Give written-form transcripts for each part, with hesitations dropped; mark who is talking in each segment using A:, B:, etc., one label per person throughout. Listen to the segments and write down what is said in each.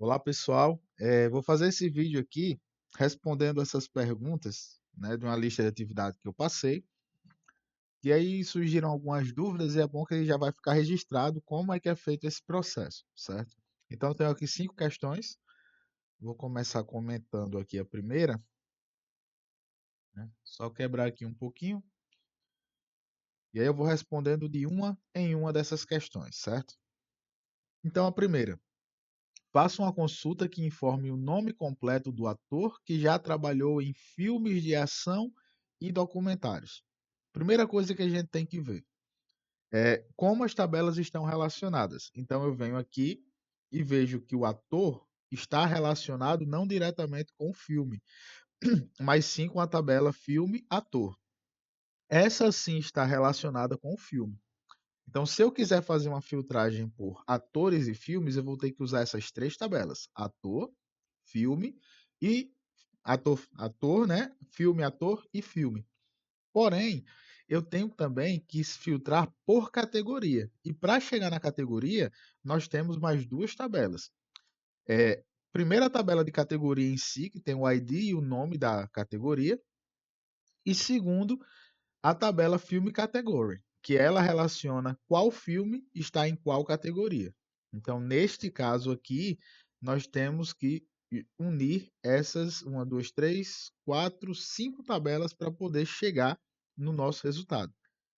A: Olá, pessoal. Vou fazer esse vídeo aqui respondendo essas perguntas, né, de uma lista de atividade que eu passei. E aí surgiram algumas dúvidas e é bom que ele já vai ficar registrado como é que é feito esse processo, certo? Então, eu tenho aqui 5 questões. Vou começar comentando aqui a primeira, né? Só quebrar aqui um pouquinho. E aí eu vou respondendo de uma em uma dessas questões, certo? Então, a primeira. Faça uma consulta que informe o nome completo do ator que já trabalhou em filmes de ação e documentários. Primeira coisa que a gente tem que ver é como as tabelas estão relacionadas. Então eu venho aqui e vejo que o ator está relacionado não diretamente com o filme, mas sim com a tabela filme-ator. Essa sim está relacionada com o filme. Então, se eu quiser fazer uma filtragem por atores e filmes, eu vou ter que usar essas 3 tabelas: ator, filme e ator, né? Filme, ator e filme. Porém, eu tenho também que filtrar por categoria. E para chegar na categoria, nós temos mais 2 tabelas. É, primeira tabela de categoria em si, que tem o ID e o nome da categoria. E segundo, a tabela Film Category, que ela relaciona qual filme está em qual categoria. Então, neste caso aqui, nós temos que unir essas 1, 2, 3, 4, 5 tabelas para poder chegar no nosso resultado,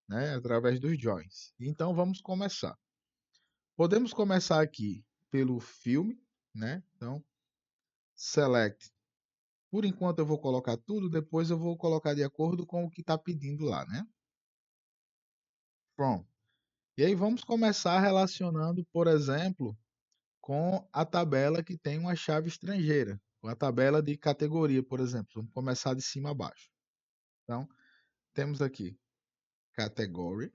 A: né? Através dos joins. Então, vamos começar. Podemos começar aqui pelo filme, né? Então, select. Por enquanto eu vou colocar tudo, depois eu vou colocar de acordo com o que está pedindo lá, né? From. E aí vamos começar relacionando, por exemplo, com a tabela que tem uma chave estrangeira, com a tabela de categoria, por exemplo. Vamos começar de cima a baixo. Então, temos aqui category,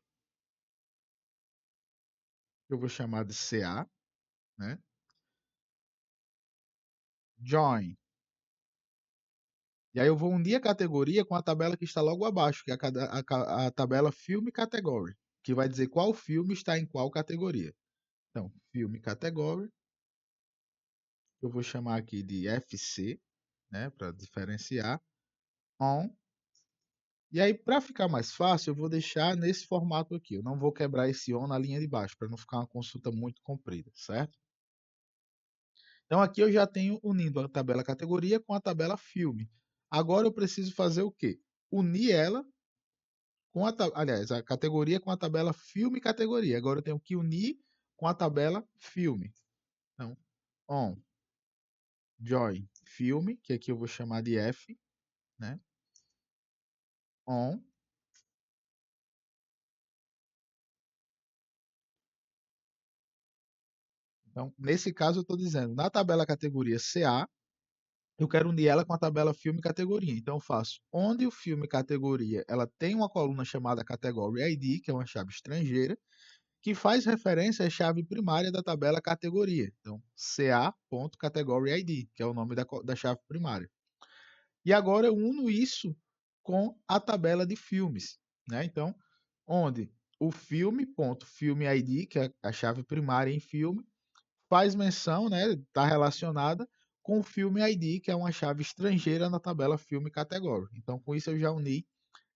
A: que eu vou chamar de CA, né? Join. E aí eu vou unir a categoria com a tabela que está logo abaixo, que é a tabela filme category, que vai dizer qual filme está em qual categoria. Então, filme category, eu vou chamar aqui de FC, né, para diferenciar. On. E aí, para ficar mais fácil, eu vou deixar nesse formato aqui. Eu não vou quebrar esse on na linha de baixo, para não ficar uma consulta muito comprida, certo? Então, aqui eu já tenho unindo a tabela categoria com a tabela filme. Agora eu preciso fazer o quê? Unir ela com aliás, a categoria com a tabela filme categoria. Agora eu tenho que unir com a tabela filme. Então, on, join, filme, que aqui eu vou chamar de F, né? On. Então, nesse caso, eu estou dizendo, na tabela categoria CA, eu quero unir ela com a tabela filme categoria. Então, eu faço onde o filme categoria ela tem uma coluna chamada Category ID, que é uma chave estrangeira, que faz referência à chave primária da tabela categoria. Então, ca.category ID, que é o nome da chave primária. E agora eu uno isso com a tabela de filmes, né? Então, onde o filme.filme ID, que é a chave primária em filme, faz menção, né, está relacionada com o filme ID, que é uma chave estrangeira na tabela filme category. Então, com isso eu já uni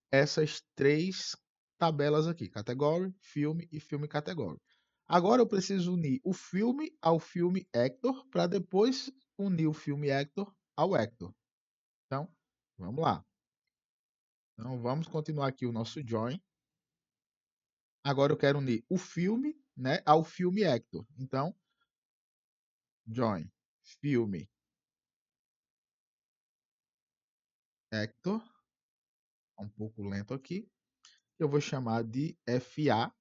A: essas 3 tabelas aqui, category, filme e filme category. Agora eu preciso unir o filme ao filme Hector para depois unir o filme Hector ao Hector. Então, vamos lá. Então, vamos continuar aqui o nosso join. Agora eu quero unir o filme, né, ao filme Hector. Então, join filme Hector. Um pouco lento aqui. Eu vou chamar de FA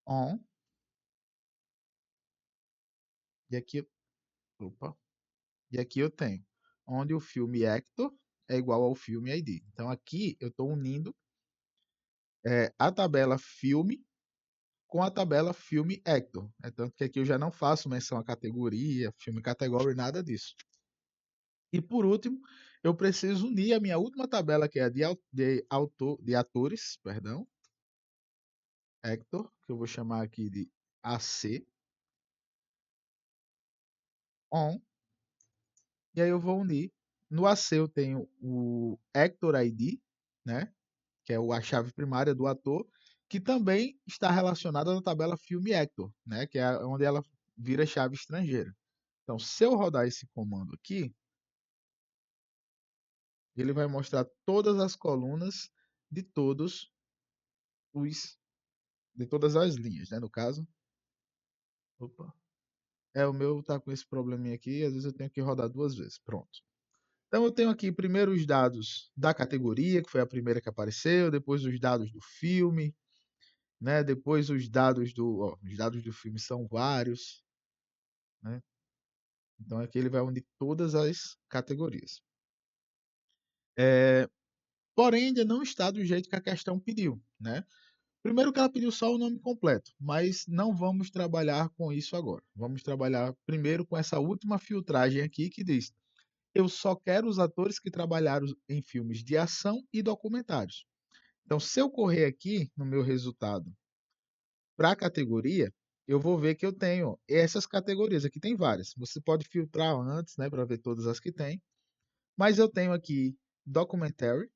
A: on. E aqui, opa, e aqui eu tenho onde o filme Hector é igual ao filme ID. Então aqui eu estou unindo a tabela filme com a tabela filme Hector. É tanto que aqui eu já não faço menção à categoria, filme category, nada disso. E por último, eu preciso unir a minha última tabela, que é a de atores, perdão, Hector, que eu vou chamar aqui de AC, on, e aí eu vou unir. No AC eu tenho o Actor ID, né? Que é a chave primária do ator, que também está relacionada na tabela Filme Actor, né? Que é onde ela vira chave estrangeira. Então, se eu rodar esse comando aqui, ele vai mostrar todas as colunas de todos os de todas as linhas, né? No caso, opa, o meu tá com esse probleminha aqui, às vezes eu tenho que rodar duas vezes. Pronto. Então eu tenho aqui primeiro os dados da categoria, que foi a primeira que apareceu, depois os dados do filme, né? Depois os dados os dados do filme são vários, né? Então aqui ele vai unir todas as categorias. Porém, ainda não está do jeito que a questão pediu, né? Primeiro que ela pediu só o nome completo, mas não vamos trabalhar com isso agora. Vamos trabalhar primeiro com essa última filtragem aqui que diz: eu só quero os atores que trabalharam em filmes de ação e documentários. Então, se eu correr aqui no meu resultado para a categoria, eu vou ver que eu tenho essas categorias. Aqui tem várias. Você pode filtrar antes, né, para ver todas as que tem. Mas eu tenho aqui documentary,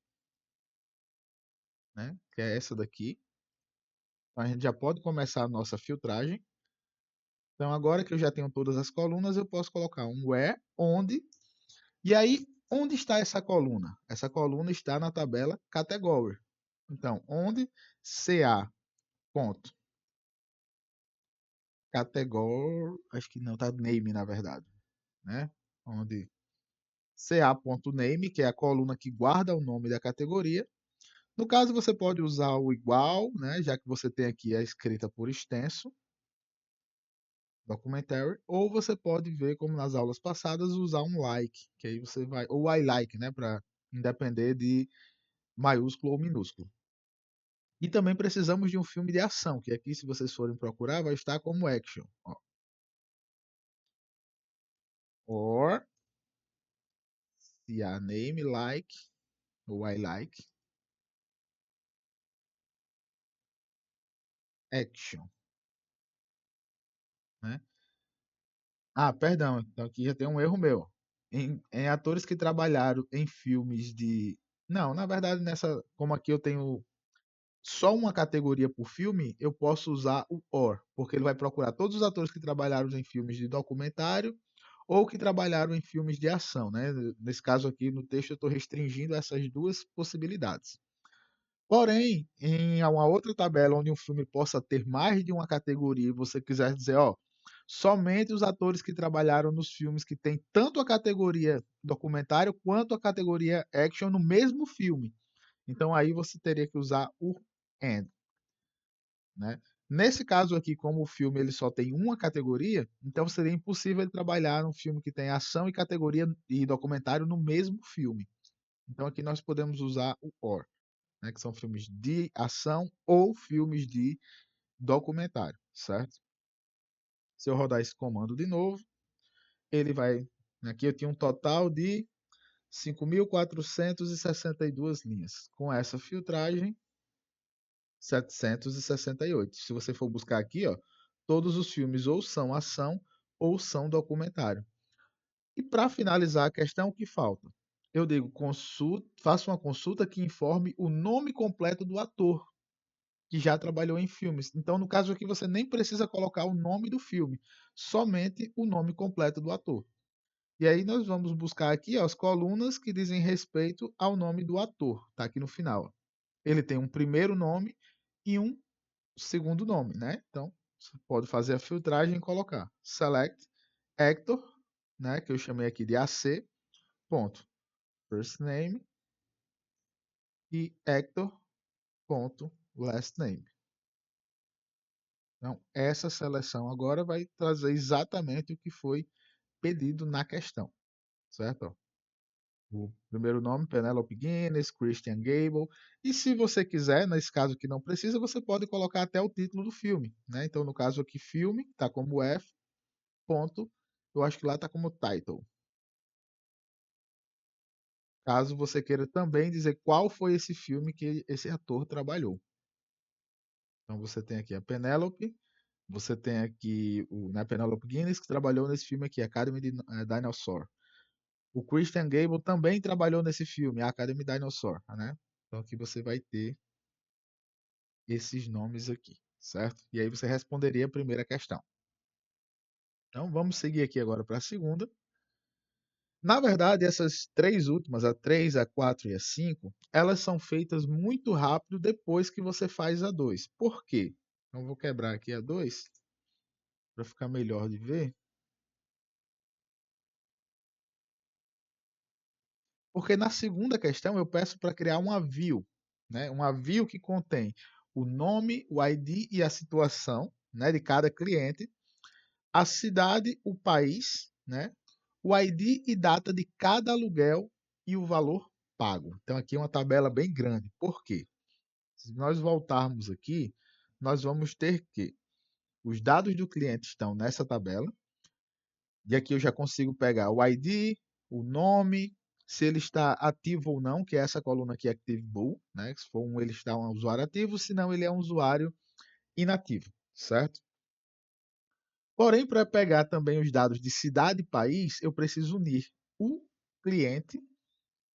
A: né, que é essa daqui. Então, a gente já pode começar a nossa filtragem. Então, agora que eu já tenho todas as colunas, eu posso colocar um where, onde. E aí, onde está essa coluna? Essa coluna está na tabela category. Então, onde CA ponto category, acho que não está name na verdade, né? Onde ca.name, que é a coluna que guarda o nome da categoria. No caso, você pode usar o igual, né? Já que você tem aqui a escrita por extenso, documentary, ou você pode ver, como nas aulas passadas, usar um like, que aí você vai, ou I like, né? Para independer de maiúsculo ou minúsculo. E também precisamos de um filme de ação, que aqui, se vocês forem procurar, vai estar como action. Ó. Or, se a name like, ou I like, action. Né? Ah, perdão, então aqui já tem um erro meu. Em atores que trabalharam em filmes de. Não, na verdade, como aqui eu tenho só uma categoria por filme, eu posso usar o OR, porque ele vai procurar todos os atores que trabalharam em filmes de documentário ou que trabalharam em filmes de ação, né? Nesse caso aqui no texto eu estou restringindo essas duas possibilidades. Porém, em uma outra tabela onde um filme possa ter mais de uma categoria e você quiser dizer, ó, somente os atores que trabalharam nos filmes que tem tanto a categoria documentário quanto a categoria action no mesmo filme. Então aí você teria que usar o and, né? Nesse caso aqui, como o filme ele só tem uma categoria, então seria impossível ele trabalhar num filme que tem ação e categoria e documentário no mesmo filme. Então aqui nós podemos usar o or, né, que são filmes de ação ou filmes de documentário, certo? Se eu rodar esse comando de novo, ele vai. Aqui eu tinha um total de 5.462 linhas. Com essa filtragem, 768. Se você for buscar aqui, ó, todos os filmes ou são ação ou são documentário. E para finalizar a questão, o que falta? Eu digo, faça uma consulta que informe o nome completo do ator que já trabalhou em filmes. Então, no caso aqui, você nem precisa colocar o nome do filme, somente o nome completo do ator. E aí nós vamos buscar aqui ó, as colunas que dizem respeito ao nome do ator. Está aqui no final. Ele tem um primeiro nome e um segundo nome, né? Então, você pode fazer a filtragem e colocar select actor, né? Que eu chamei aqui de AC, ponto, first name e actor, ponto, last name. Então, essa seleção agora vai trazer exatamente o que foi pedido na questão, certo? O primeiro nome, Penelope Guinness, Christian Gable. E se você quiser, nesse caso que não precisa, você pode colocar até o título do filme, né? Então, no caso aqui, filme, está como F, ponto. Eu acho que lá está como title. Caso você queira também dizer qual foi esse filme que esse ator trabalhou. Então, você tem aqui a Penelope, Você tem aqui o, né, Penelope Guinness, que trabalhou nesse filme aqui, Academy Dinosaur. O Christian Gable também trabalhou nesse filme, Academy Dinosaur, né? Então aqui você vai ter esses nomes aqui, certo? E aí você responderia a primeira questão. Então vamos seguir aqui agora para a segunda. Na verdade, essas três últimas, a 3, a 4 e a 5, elas são feitas muito rápido depois que você faz a 2. Por quê? Então vou quebrar aqui a 2 para ficar melhor de ver. Porque na segunda questão eu peço para criar um avião, né? Um avião que contém o nome, o ID e a situação, né, de cada cliente, a cidade, o país, né, o ID e data de cada aluguel e o valor pago. Então aqui é uma tabela bem grande. Por quê? Se nós voltarmos aqui, nós vamos ter que os dados do cliente estão nessa tabela, e aqui eu já consigo pegar o ID, o nome, se ele está ativo ou não, que é essa coluna aqui, Active Bull, né? Se for um, ele está um usuário ativo, se não, ele é um usuário inativo, certo? Porém, para pegar também os dados de cidade e país, eu preciso unir o cliente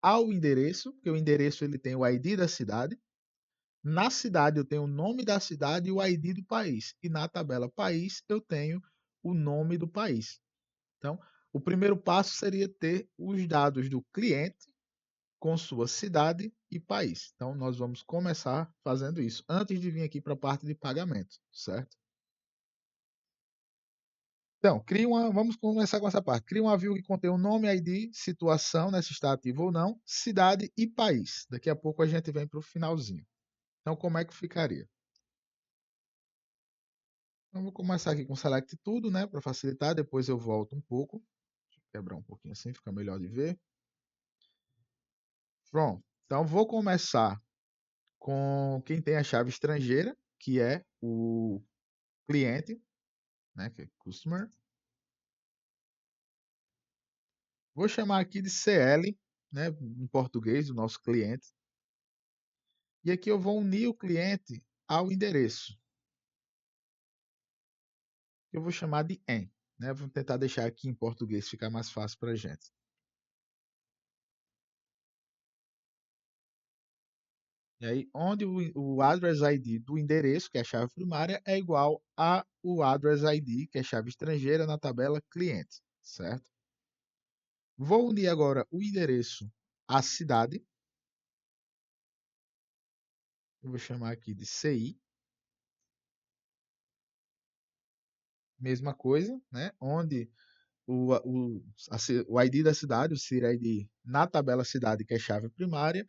A: ao endereço, porque o endereço ele tem o ID da cidade. Na cidade eu tenho o nome da cidade e o ID do país. E na tabela país eu tenho o nome do país. Então, o primeiro passo seria ter os dados do cliente com sua cidade e país. Então, nós vamos começar fazendo isso antes de vir aqui para a parte de pagamento, certo? Então, vamos começar com essa parte. Cria uma view que contém o nome, ID, situação, né, se está ativo ou não, cidade e país. Daqui a pouco a gente vem para o finalzinho. Então, como é que ficaria? Então, vou começar aqui com Select tudo, né, para facilitar. Depois eu volto um pouco. Deixa eu quebrar um pouquinho assim, fica melhor de ver. Pronto. Então, vou começar com quem tem a chave estrangeira, que é o cliente, né, que é customer. Vou chamar aqui de CL, né, em português, o nosso cliente. E aqui eu vou unir o cliente ao endereço. Eu vou chamar de EN, né? Vou tentar deixar aqui em português, ficar mais fácil para a gente. E aí, onde o address ID do endereço, que é a chave primária, é igual a o address ID, que é a chave estrangeira, na tabela cliente, certo? Vou unir agora o endereço à cidade. Eu vou chamar aqui de CI. Mesma coisa, né? Onde o ID da cidade, o City ID na tabela cidade, que é chave primária,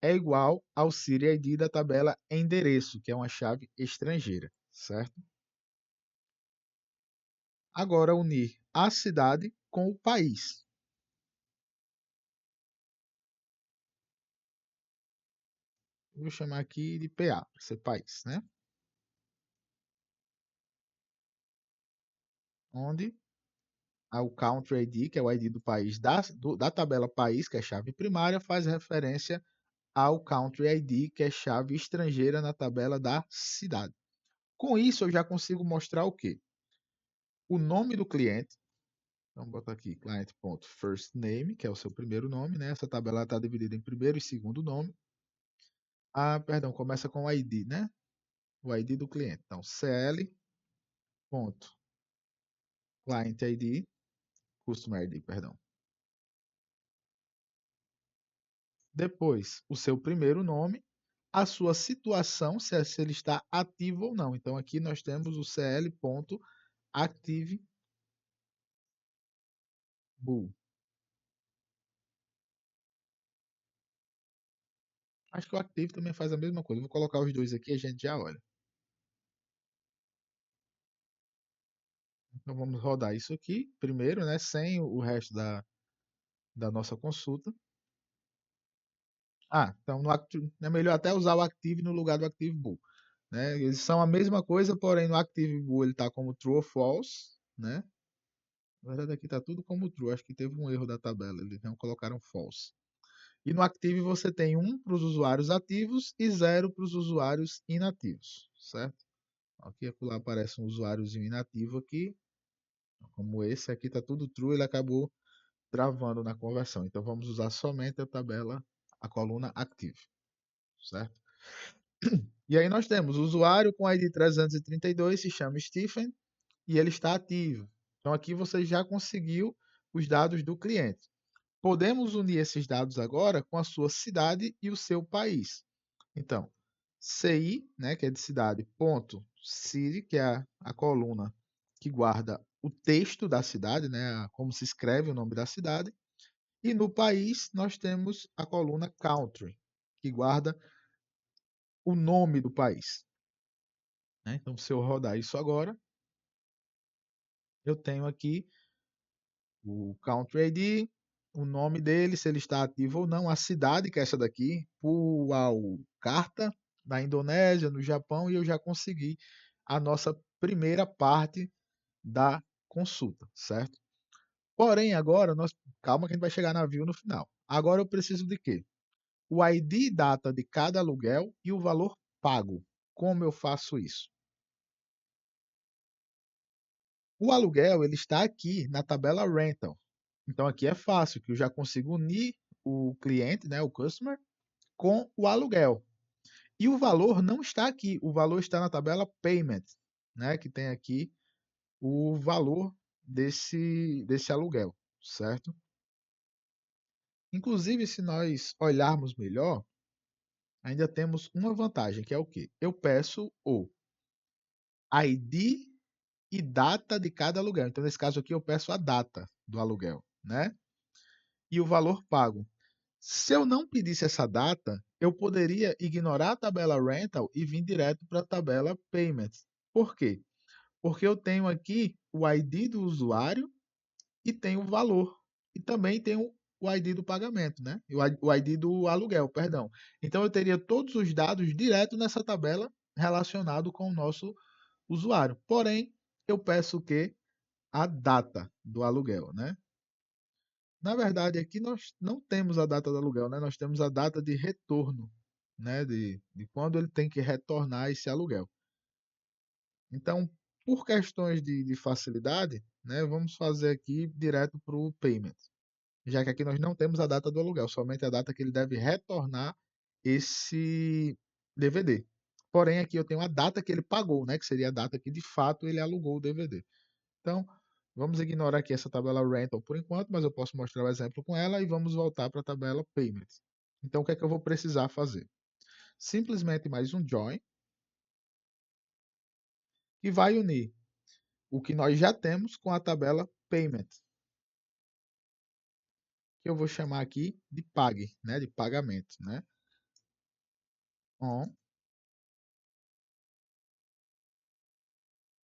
A: é igual ao City ID da tabela endereço, que é uma chave estrangeira, certo? Agora unir a cidade com o país. Eu vou chamar aqui de PA, para ser país, né? Onde o Country ID, que é o ID do país da tabela país, que é chave primária, faz referência ao Country ID, que é chave estrangeira na tabela da cidade. Com isso, eu já consigo mostrar o quê? O nome do cliente. Então, botar aqui client.firstName, que é o seu primeiro nome, né? Essa tabela está dividida em primeiro e segundo nome. Ah, perdão, começa com o ID, né? O ID do cliente. Então, cl.clientID, customer ID, perdão. Depois, o seu primeiro nome, a sua situação, se ele está ativo ou não. Então, aqui nós temos o cl.active bull. Acho que o active também faz a mesma coisa. Vou colocar os dois aqui e a gente já olha. Então vamos rodar isso aqui primeiro, né? Sem o resto da nossa consulta. Ah, então é melhor até usar o active no lugar do active bool, né? Eles são a mesma coisa, porém no active bool ele está como true ou false, né? Na verdade aqui está tudo como true. Acho que teve um erro da tabela, eles não colocaram false. E no active você tem 1 para os usuários ativos e 0 para os usuários inativos, certo? Aqui lá aparece um usuáriozinho inativo aqui, como esse aqui está tudo true, ele acabou travando na conversão. Então vamos usar somente a tabela, a coluna active, certo? E aí nós temos o usuário com ID 332, se chama Stephen, e ele está ativo. Então aqui você já conseguiu os dados do cliente. Podemos unir esses dados agora com a sua cidade e o seu país. Então, CI, né, que é de cidade, ponto, city, que é a coluna que guarda o texto da cidade, né, como se escreve o nome da cidade. E no país nós temos a coluna country, que guarda o nome do país, né? Então, se eu rodar isso agora, eu tenho aqui o Country ID, o nome dele, se ele está ativo ou não, a cidade, que é essa daqui, Puau Carta, da Indonésia, no Japão, e eu já consegui a nossa primeira parte da consulta, certo? Porém, agora, calma que a gente vai chegar na view no final. Agora eu preciso de quê? O ID e data de cada aluguel e o valor pago. Como eu faço isso? O aluguel ele está aqui na tabela rental. Então aqui é fácil, que eu já consigo unir o cliente, né, o customer, com o aluguel. E o valor não está aqui, o valor está na tabela payment, né, que tem aqui o valor desse aluguel, certo? Inclusive, se nós olharmos melhor, ainda temos uma vantagem, que é o quê? Eu peço o ID e data de cada aluguel. Então, nesse caso aqui, eu peço a data do aluguel, né? E o valor pago. Se eu não pedisse essa data, eu poderia ignorar a tabela rental e vir direto para a tabela payment. Por quê? Porque eu tenho aqui o ID do usuário e tenho o valor. E também tenho o ID do pagamento, né? O ID do aluguel, perdão. Então eu teria todos os dados direto nessa tabela relacionado com o nosso usuário. Porém, eu peço o quê? A data do aluguel, né? Na verdade, aqui nós não temos a data do aluguel, né? Nós temos a data de retorno, né? De quando ele tem que retornar esse aluguel. Então, por questões de facilidade, né? Vamos fazer aqui direto para o payment, já que aqui nós não temos a data do aluguel, somente a data que ele deve retornar esse DVD. Porém, aqui eu tenho a data que ele pagou, né? Que seria a data que de fato ele alugou o DVD. Então, vamos ignorar aqui essa tabela rental por enquanto, mas eu posso mostrar o exemplo com ela e vamos voltar para a tabela payment. Então, o que é que eu vou precisar fazer? Simplesmente mais um join e vai unir o que nós já temos com a tabela payment, que eu vou chamar aqui de pag, né, de pagamento, né? On.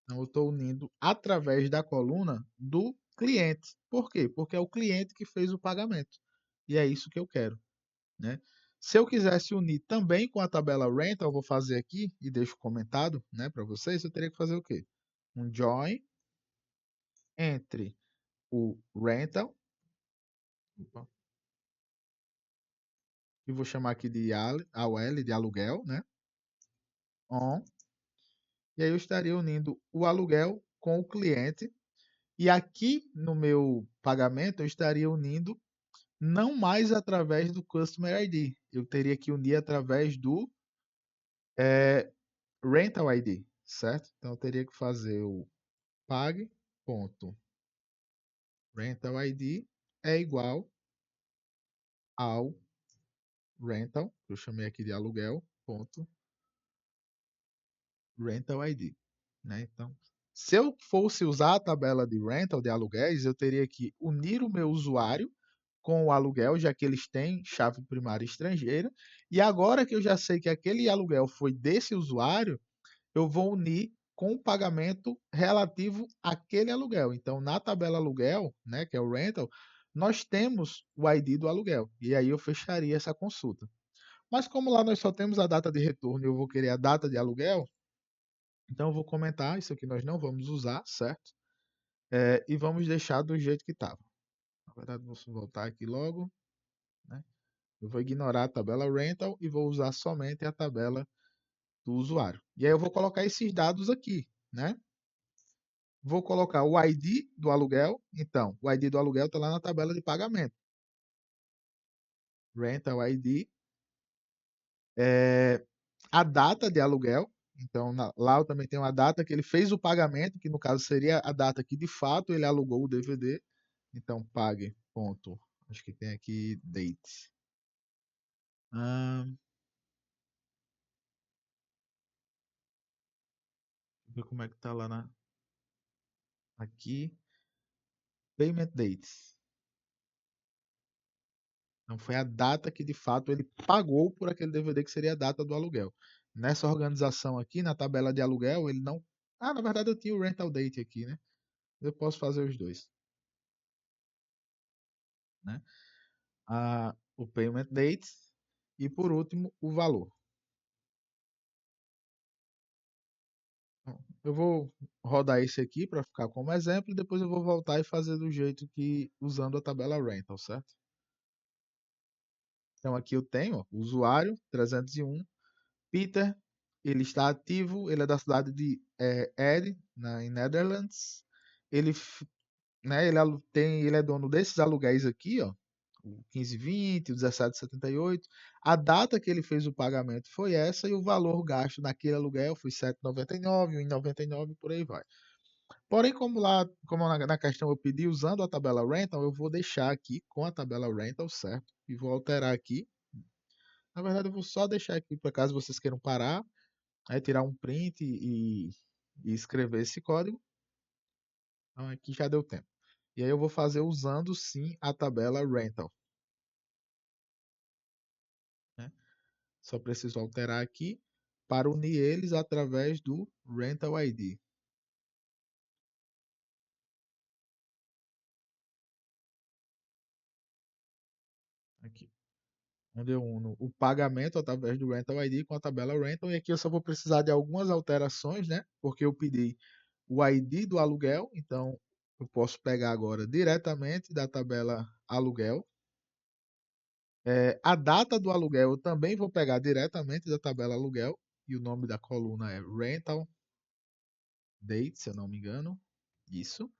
A: Então, eu estou unindo através da coluna do cliente. Por quê? Porque é o cliente que fez o pagamento. E é isso que eu quero, né? Se eu quisesse unir também com a tabela rental, eu vou fazer aqui e deixo comentado, né, para vocês, eu teria que fazer o quê? Um join entre o rental, opa, que vou chamar aqui de AOL, de aluguel, né? On, e aí eu estaria unindo o aluguel com o cliente, e aqui no meu pagamento eu estaria unindo não mais através do Customer ID, eu teria que unir através do Rental ID, certo? Então eu teria que fazer o pag.rental ID é igual ao rental, que eu chamei aqui de aluguel, ponto rental ID, né? Então, se eu fosse usar a tabela de rental de aluguéis, eu teria que unir o meu usuário com o aluguel, já que eles têm chave primária estrangeira, e agora que eu já sei que aquele aluguel foi desse usuário, eu vou unir com o pagamento relativo àquele aluguel. Então, na tabela aluguel, né, que é o rental, nós temos o ID do aluguel. E aí eu fecharia essa consulta. Mas como lá nós só temos a data de retorno e eu vou querer a data de aluguel, então eu vou comentar, isso aqui nós não vamos usar, certo? E vamos deixar do jeito que estava. Na verdade, vou voltar aqui logo, né? Eu vou ignorar a tabela rental e vou usar somente a tabela do usuário. E aí eu vou colocar esses dados aqui, né? Vou colocar o ID do aluguel. Então, o ID do aluguel está lá na tabela de pagamento. Rental ID. A data de aluguel. Então, lá eu também tenho a data que ele fez o pagamento, que no caso seria a data que de fato ele alugou o DVD. Então, pague, ponto. Acho que tem aqui date. Deixa eu ver como é que tá lá aqui. Payment dates. Então, foi a data que de fato ele pagou por aquele DVD, que seria a data do aluguel. Nessa organização aqui, na tabela de aluguel, ele não. Ah, na verdade eu tinha o rental date aqui, né? Eu posso fazer os dois, né? O payment date e por último o valor. Então, eu vou rodar esse aqui para ficar como exemplo e depois eu vou voltar e fazer do jeito que usando a tabela rental, certo? Então aqui eu tenho ó, usuário 301, Peter, ele está ativo, ele é da cidade de Ede, em Netherlands. Ele, né, ele é dono desses aluguéis aqui, ó, o 1520, o 1778. A data que ele fez o pagamento foi essa e o valor gasto naquele aluguel foi 7,99, 1,99 por aí vai. Porém, como na questão eu pedi usando a tabela rental, eu vou deixar aqui com a tabela rental, certo? E vou alterar aqui. Na verdade, eu vou só deixar aqui para caso vocês queiram parar, aí tirar um print e escrever esse código. Então aqui já deu tempo. E aí eu vou fazer usando sim a tabela rental, né? Só preciso alterar aqui para unir eles através do rental ID. Aqui. Onde eu uno o pagamento através do rental ID com a tabela rental. E aqui eu só vou precisar de algumas alterações, né? Porque eu pedi o ID do aluguel, então eu posso pegar agora diretamente da tabela aluguel. A data do aluguel eu também vou pegar diretamente da tabela aluguel. E o nome da coluna é Rental Date, se eu não me engano. Isso.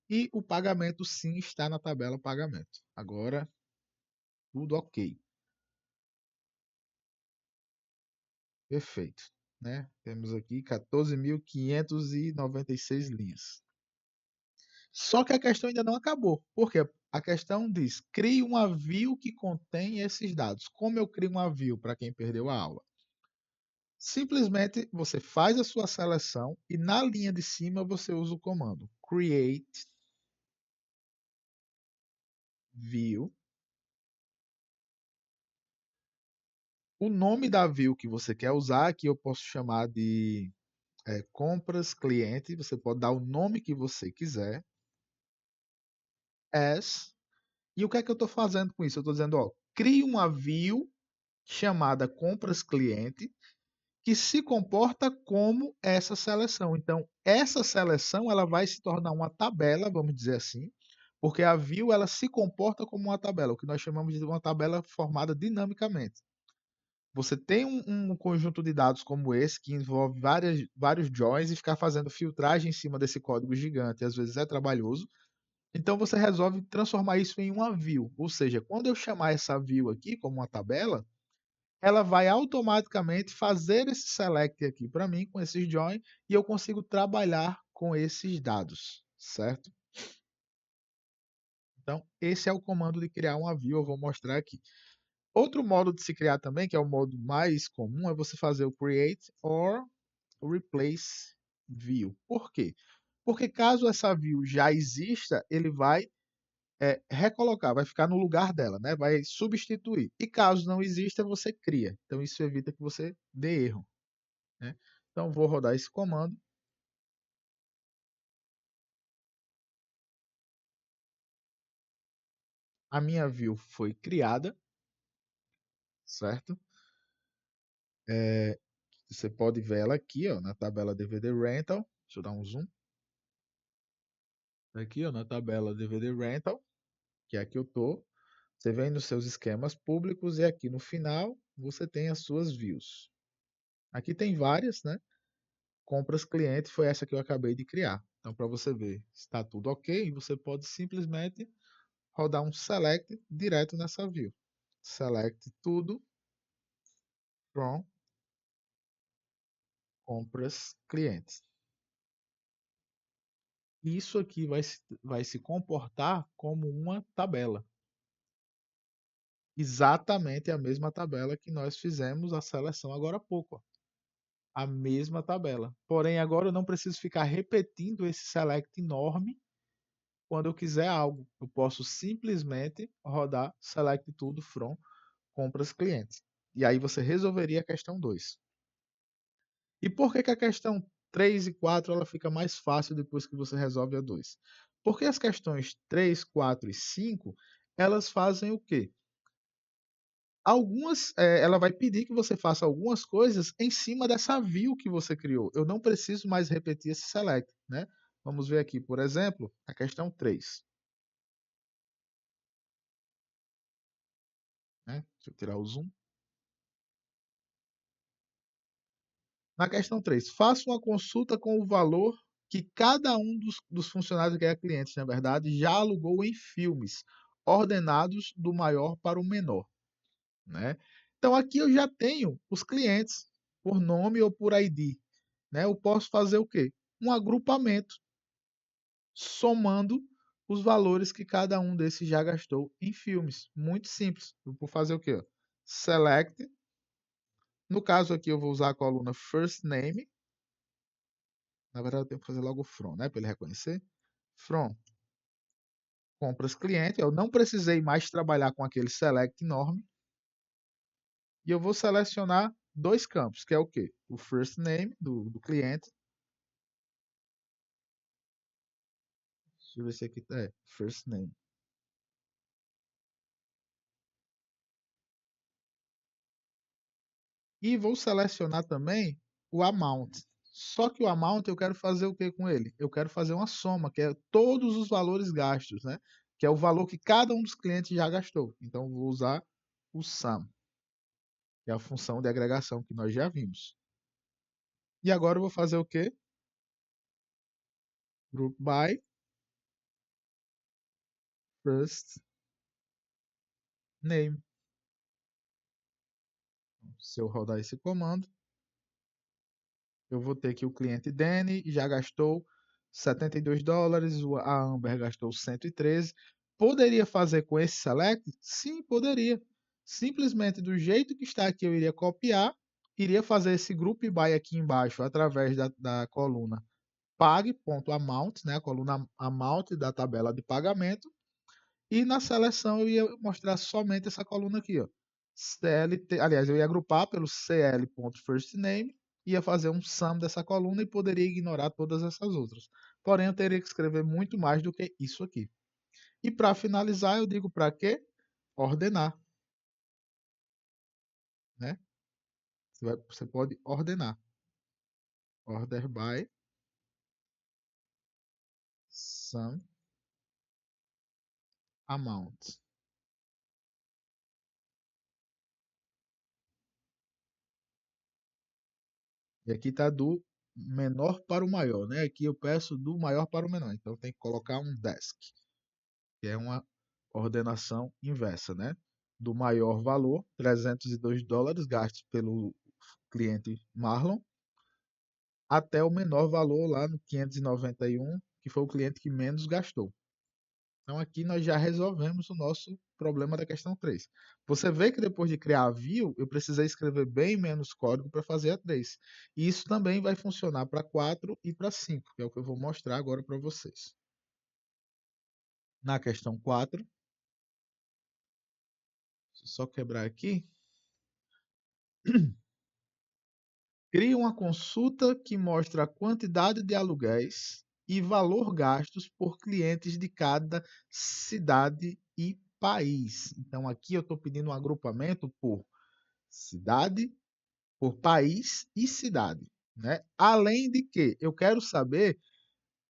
A: E o pagamento sim está na tabela pagamento. Agora, tudo ok. Perfeito. Né? Temos aqui 14.596 linhas. Só que a questão ainda não acabou. Por quê? A questão diz: crie uma view que contém esses dados. Como eu crio uma view para quem perdeu a aula? Simplesmente você faz a sua seleção e na linha de cima você usa o comando create view. O nome da view que você quer usar, aqui eu posso chamar de compras cliente. Você pode dar o nome que você quiser. As. E o que é que eu estou fazendo com isso? Eu estou dizendo, ó, crie uma view chamada compras cliente que se comporta como essa seleção. Então, essa seleção ela vai se tornar uma tabela, vamos dizer assim, porque a view ela se comporta como uma tabela, o que nós chamamos de uma tabela formada dinamicamente. Você tem um conjunto de dados como esse, que envolve vários joins e ficar fazendo filtragem em cima desse código gigante, às vezes é trabalhoso. Então você resolve transformar isso em uma view. Ou seja, quando eu chamar essa view aqui como uma tabela, ela vai automaticamente fazer esse select aqui para mim com esses join e eu consigo trabalhar com esses dados, certo? Então, esse é o comando de criar uma view, eu vou mostrar aqui. Outro modo de se criar também, que é o modo mais comum, é você fazer o create or replace view. Por quê? Porque caso essa view já exista, ele vai recolocar, vai ficar no lugar dela, né? Vai substituir. E caso não exista, você cria. Então isso evita que você dê erro, né? Então vou rodar esse comando. A minha view foi criada, certo? É, você pode ver ela aqui, ó, na tabela DVD Rental. Deixa eu dar um zoom. Aqui, ó, na tabela DVD Rental, que é a que eu tô. Você vem nos seus esquemas públicos e aqui no final você tem as suas views. Aqui tem várias, né? Compras cliente foi essa que eu acabei de criar. Então, para você ver se está tudo ok, você pode simplesmente rodar um select direto nessa view. Select tudo from compras clientes. Isso aqui vai se comportar como uma tabela. Exatamente a mesma tabela que nós fizemos a seleção agora há pouco. Ó. A mesma tabela. Porém, agora eu não preciso ficar repetindo esse select enorme quando eu quiser algo. Eu posso simplesmente rodar select tudo from compras clientes. E aí você resolveria a questão 2. E por que, que a questão 3 e 4 ela fica mais fácil depois que você resolve a 2? Porque as questões 3, 4 e 5 elas fazem o quê? Ela vai pedir que você faça algumas coisas em cima dessa view que você criou. Eu não preciso mais repetir esse select, né? Vamos ver aqui, por exemplo, a questão 3. Né? Deixa eu tirar o zoom. Na questão 3, faça uma consulta com o valor que cada um dos funcionários que é cliente, na verdade, já alugou em filmes, ordenados do maior para o menor. Né? Então aqui eu já tenho os clientes por nome ou por ID. Né? Eu posso fazer o quê? Um agrupamento somando os valores que cada um desses já gastou em filmes. Muito simples. Eu vou fazer o quê? Select. No caso aqui eu vou usar a coluna First Name. Na verdade eu tenho que fazer logo from, né? Para ele reconhecer. From compras cliente. Eu não precisei mais trabalhar com aquele select enorme. E eu vou selecionar dois campos, que é o quê? O first name do cliente. Deixa eu ver se aqui é first name. E vou selecionar também o amount. Só que o amount eu quero fazer o que com ele? Eu quero fazer uma soma, que é todos os valores gastos, né? Que é o valor que cada um dos clientes já gastou. Então, eu vou usar o sum, que é a função de agregação que nós já vimos. E agora eu vou fazer o quê? Group by first name. Se eu rodar esse comando, eu vou ter que o cliente Danny já gastou US$ 72, a Amber gastou 113. Poderia fazer com esse select? Sim, poderia. Simplesmente do jeito que está aqui, eu iria copiar, iria fazer esse group by aqui embaixo através da coluna pague.amount, né, a coluna amount da tabela de pagamento, e na seleção eu ia mostrar somente essa coluna aqui, ó. CLT, aliás, eu ia agrupar pelo cl.firstname, ia fazer um sum dessa coluna e poderia ignorar todas essas outras. Porém, eu teria que escrever muito mais do que isso aqui. E para finalizar, eu digo para quê? Ordenar, né? Você pode ordenar. Order by sum amount. E aqui está do menor para o maior, né? Aqui eu peço do maior para o menor. Então tem que colocar um desk, que é uma ordenação inversa, né? Do maior valor, US$ 302 gastos pelo cliente Marlon, até o menor valor lá no 591, que foi o cliente que menos gastou. Então aqui nós já resolvemos o nosso problema da questão 3. Você vê que depois de criar a view, eu precisei escrever bem menos código para fazer a 3. E isso também vai funcionar para 4 e para 5, que é o que eu vou mostrar agora para vocês. Na questão 4, deixa eu só quebrar aqui. Crie uma consulta que mostra a quantidade de aluguéis e valor gastos por clientes de cada cidade e país. Então aqui eu estou pedindo um agrupamento por cidade, por país e cidade. Né? Além de que eu quero saber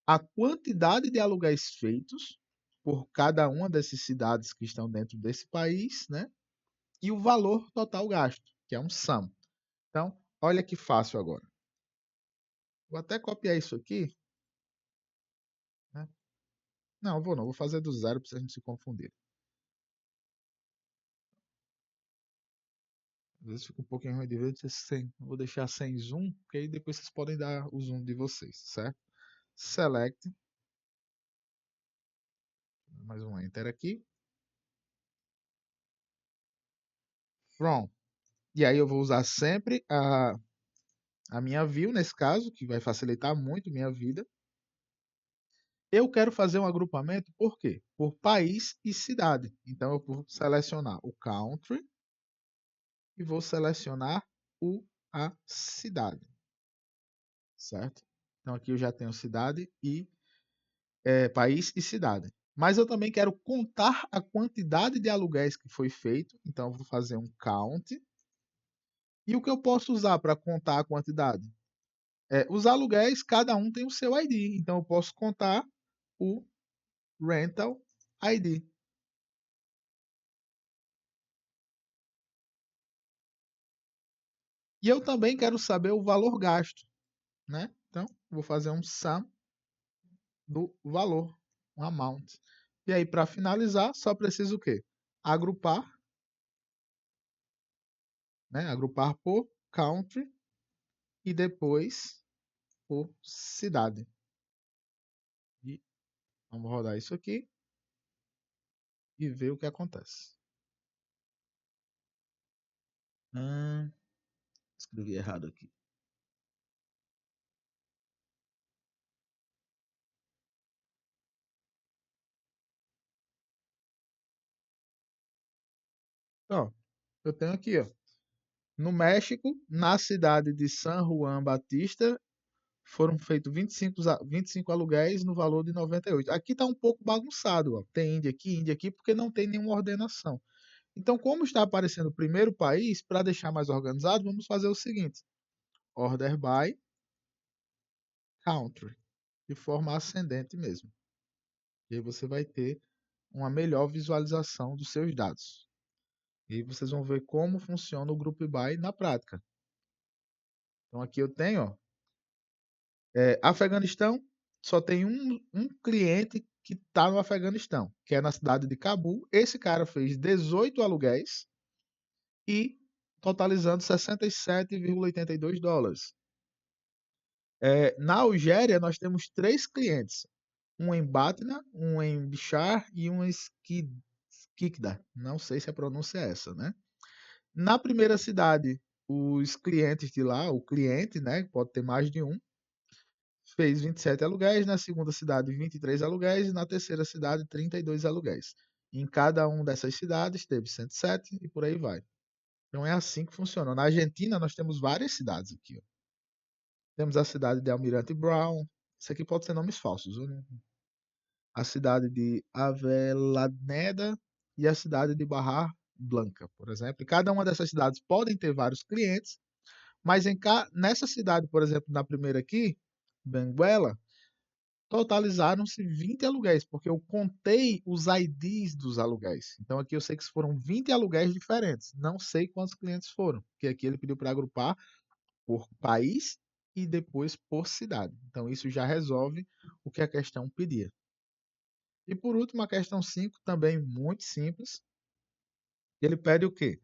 A: a quantidade de aluguéis feitos por cada uma dessas cidades que estão dentro desse país, né? E o valor total gasto, que é um sum. Então, Olha que fácil agora. Vou até copiar isso aqui, né? Não, vou não. Vou fazer do zero para vocês não se confundirem. Às vezes fica um pouquinho ruim de ver. Vou deixar sem zoom, porque aí depois vocês podem dar o zoom de vocês, certo? Select. Mais um Enter aqui. From. E aí eu vou usar sempre a minha view, nesse caso, que vai facilitar muito minha vida. Eu quero fazer um agrupamento, por quê? Por país e cidade. Então, eu vou selecionar o country e vou selecionar a cidade, certo? Então, aqui eu já tenho cidade e país e cidade. Mas eu também quero contar a quantidade de aluguéis que foi feito. Então, eu vou fazer um count. E o que eu posso usar para contar a quantidade? Os aluguéis, cada um tem o seu ID. Então, eu posso contar o rental ID. E eu também quero saber o valor gasto, né? Então, vou fazer um sum do valor, um amount. E aí, para finalizar, só preciso o quê? Agrupar, né? Agrupar por country e depois por cidade. E vamos rodar isso aqui e ver o que acontece. Hum, escrevi errado aqui. Então, eu tenho aqui, ó. No México, na cidade de San Juan Batista, foram feitos 25 aluguéis no valor de 98. Aqui está um pouco bagunçado, ó. Tem Índia aqui, porque não tem nenhuma ordenação. Então, como está aparecendo o primeiro país, para deixar mais organizado, vamos fazer o seguinte: Order by Country, de forma ascendente mesmo. E aí você vai ter uma melhor visualização dos seus dados. E aí vocês vão ver como funciona o Group By na prática. Então, aqui eu tenho, ó, Afeganistão, só tem um cliente que está no Afeganistão, que é na cidade de Cabul. Esse cara fez 18 aluguéis e totalizando 67,82 dólares. Na Algéria, nós temos três clientes: um em Batna, um em Bishar e um em Skikda. Não sei se a pronúncia é essa, né? Na primeira cidade, os clientes de lá, o cliente, né, pode ter mais de um, fez 27 aluguéis, na segunda cidade 23 aluguéis e na terceira cidade 32 aluguéis. Em cada uma dessas cidades teve 107 e por aí vai. Então é assim que funciona. Na Argentina nós temos várias cidades aqui, ó. Temos a cidade de Almirante Brown, isso aqui pode ser nomes falsos, viu? A cidade de Avellaneda e a cidade de Barra Blanca, por exemplo. E cada uma dessas cidades podem ter vários clientes, mas nessa cidade, por exemplo, na primeira aqui, Benguela, totalizaram-se 20 aluguéis, porque eu contei os IDs dos aluguéis. Então aqui eu sei que foram 20 aluguéis diferentes. Não sei quantos clientes foram, porque aqui ele pediu para agrupar por país e depois por cidade. Então isso já resolve o que a questão pedia. E por último, a questão 5, também muito simples. Ele pede o quê?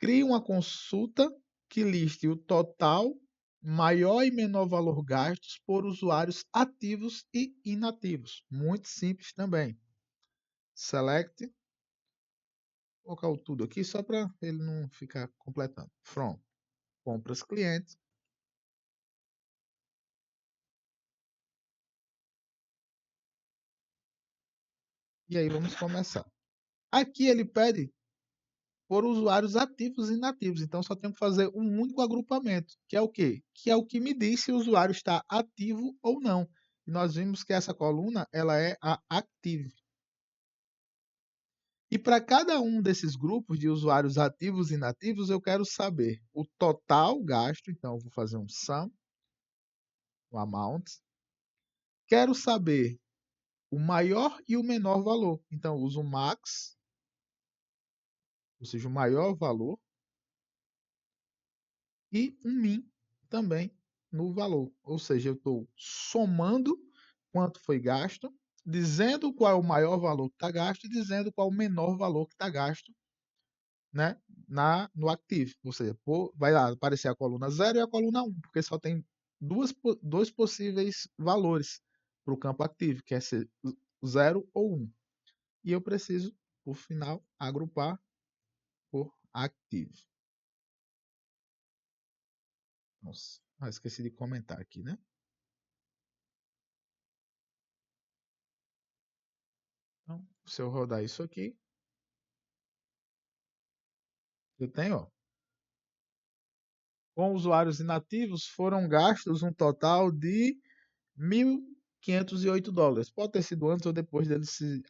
A: Crie uma consulta que liste o total, maior e menor valor gastos por usuários ativos e inativos. Muito simples também. Select, vou colocar o tudo aqui só para ele não ficar completando. From, compras clientes. E aí vamos começar. Aqui ele pede por usuários ativos e inativos. Então só tenho que fazer um único agrupamento, que é o quê? Que é o que me diz se o usuário está ativo ou não. E nós vimos que essa coluna ela é a active. E para cada um desses grupos de usuários ativos e inativos, eu quero saber o total gasto. Então, eu vou fazer um sum, o amount. Quero saber o maior e o menor valor. Então, eu uso o max, ou seja, o maior valor. e um min também no valor. Ou seja, eu estou somando quanto foi gasto, dizendo qual é o maior valor que está gasto e dizendo qual é o menor valor que está gasto, né, no Active. Ou seja, vai lá aparecer a coluna 0 e a coluna 1, porque só tem dois possíveis valores para o campo Active, que é ser 0 ou 1. E eu preciso, por final, agrupar por Active. Nossa, esqueci de comentar aqui, né? Então, se eu rodar isso aqui, eu tenho, ó, com usuários inativos foram gastos um total de $1.508. Pode ter sido antes ou depois deles se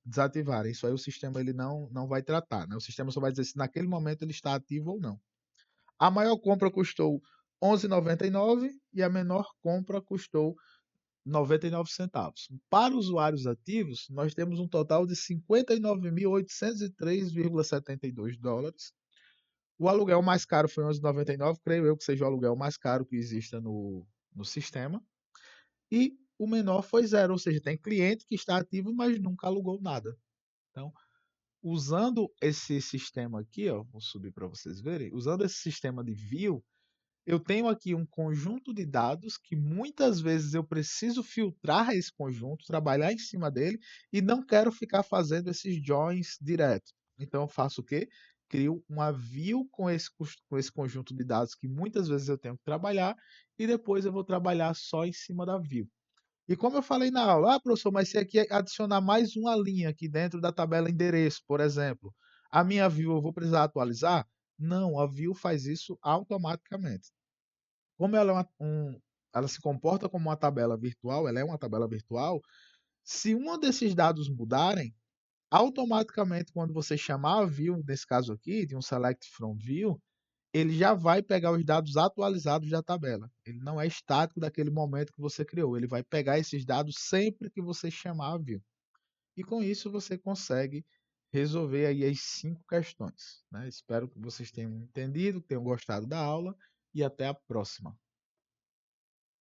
A: desativarem. Isso aí o sistema ele não vai tratar, né? O sistema só vai dizer se naquele momento ele está ativo ou não. A maior compra custou R$11,99 e a menor compra custou 99 centavos. Para usuários ativos, nós temos um total de $59.803,72. O aluguel mais caro foi 11,99, creio eu que seja o aluguel mais caro que exista no sistema. E o menor foi zero, ou seja, tem cliente que está ativo, mas nunca alugou nada. Então, usando esse sistema aqui, ó, vou subir para vocês verem, usando esse sistema de view, eu tenho aqui um conjunto de dados que muitas vezes eu preciso filtrar esse conjunto, trabalhar em cima dele e não quero ficar fazendo esses joins direto. Então eu faço o quê? Crio uma view com esse conjunto de dados que muitas vezes eu tenho que trabalhar e depois eu vou trabalhar só em cima da view. E como eu falei na aula, professor, mas se aqui adicionar mais uma linha aqui dentro da tabela endereço, por exemplo, a minha view eu vou precisar atualizar? Não, a view faz isso automaticamente. Como ela se comporta como uma tabela virtual, ela é uma tabela virtual, se um desses dados mudarem, automaticamente quando você chamar a view, nesse caso aqui, de um select from view, ele já vai pegar os dados atualizados da tabela. Ele não é estático daquele momento que você criou. Ele vai pegar esses dados sempre que você chamar a view. E com isso você consegue resolver aí as 5 questões, né? Espero que vocês tenham entendido, tenham gostado da aula e até a próxima.